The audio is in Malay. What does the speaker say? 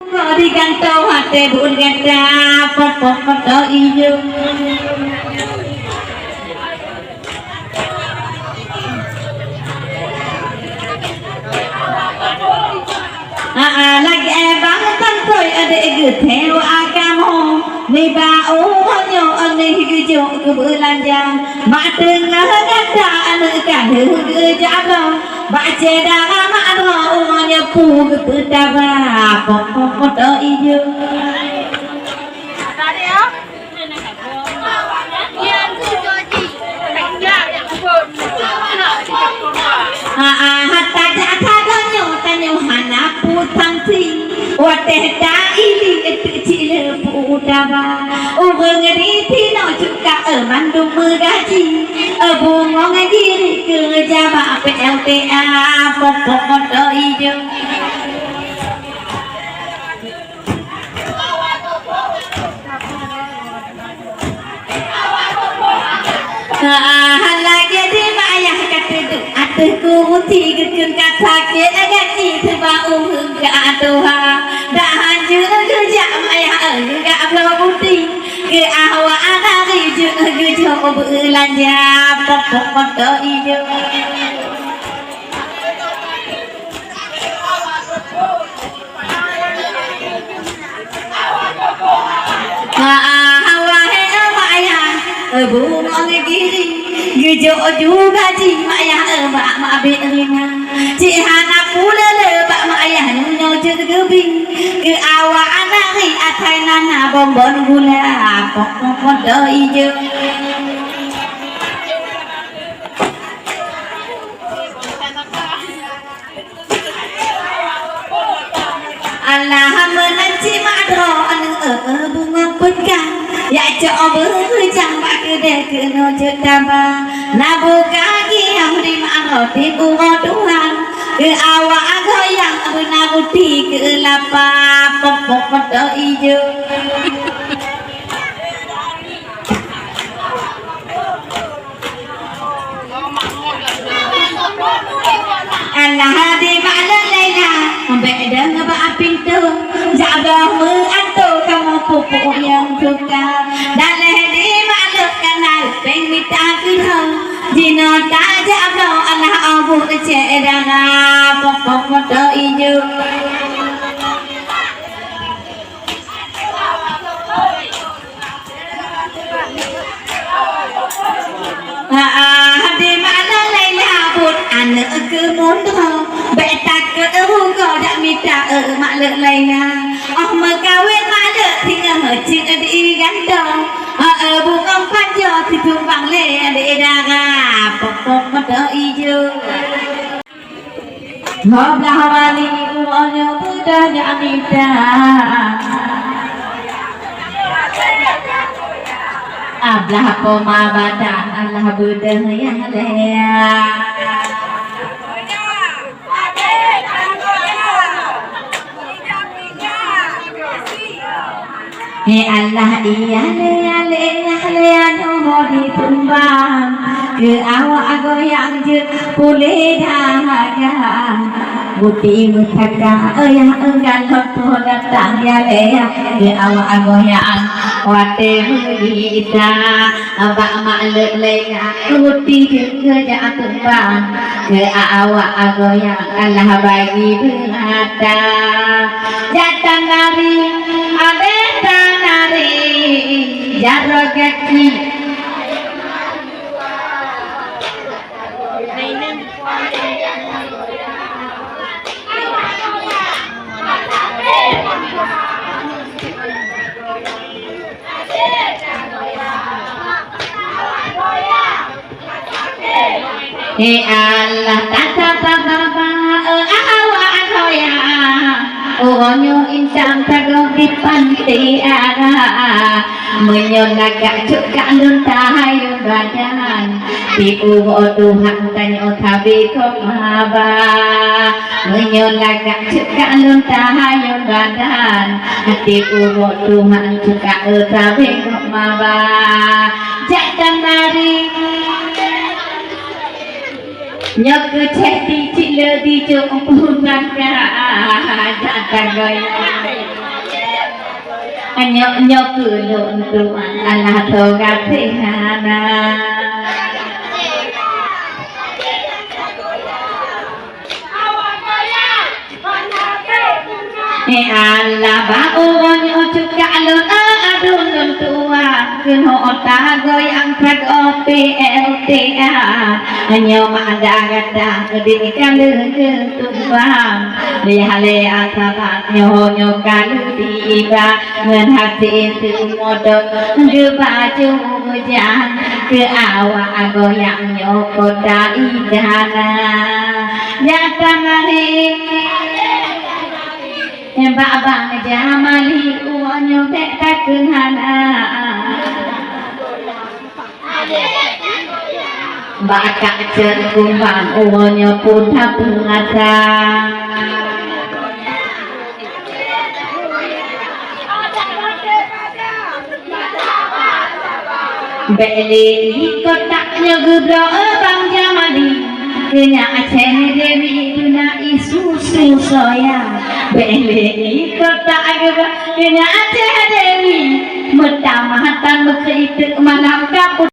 Di kantong hati bun kata foto hijau. Lagi bang tantoy ada theo agamo ni bau honyo ane hijo kebelanja mak tengah kata ane kahe jalo baca dah mak ro honyo pu kepetaba foto hijau. Wateh dah ini kecil pudaba, orang riti no juga mandung bergaji, bunga ngaji kerja apa PLTA foto hijau. Lagi di ayah kata tu, atuku tiga kerja sakit gaji sebab enggak Tuhan. Dah hancur kerja ayah enggak berhenti ke awak anak kerja belanja foto hijau. Bunga giri gejo juga ji ayah mak berina cik hana pula lebak mak ayah nunyo jergebing ke awak anak ri atai nana bonbon gula foto hijau. Allah menanci madro anu bunga pegang ya coba hujang pak kedek kena cetaba nabu kaki yang di mana di bunga Tuhan ke awak goyang nabu di ke lapak foto hijau. Allah di mana Laila beda ngaba pintu jaga mengantuk kamu pupuk yang suka daleh di mana kanal pengmita kuno jino tak jaga Allah abu cedera foto hijau. Di mana Laila pun anak kemudian betak ke kau dak minta mak lek Laila megawin mak lek tinggal hecik di gandong bukan panjo ditumpang le di daga foto hijau. Hoblah wali uonyo budanya amita ablah pemabadan Allah budaya yang lea. Allah iya lea no di tumbang ke awak goyang je pulih dahaga buti mutaka yang enggan loto datang ya lea ke awak goyang wate kita abak maklek lea buti juga tumbang ke awak goyang Allah bagi berata jatah nari abeta nari jarogaki Allah tata awak goya onyo intang tagong di pantai ara menyolagak juga luntahayu badan di uwo Tuhan tanyo tabi komaba menyolagak juga luntahayu badan di uwo Tuhan juga tabi komaba jatan nari nhớ cứ chết đi chị lơ đi chỗ ông buồn ngăn cả đã cả người nyok kulun tuan Allah toga tehana Allah bau nyok juga lun adun tua kuno otak goyang prak OPLTA hanya ada kata di kalu tuang lihale asabat nyo kalu tiba ngan hati itu modok ke baju hujan ke awak goyang nyo kota idana datang hari Babang jamali uanyo beta kenana Bakak cerkumbang uanyo pun pengata Beli kotaknya gubro bang jamali Kena aceh dewi duna isusu soya Beli kotak gubro kena aceh dewi Metamatan begitu malam kaput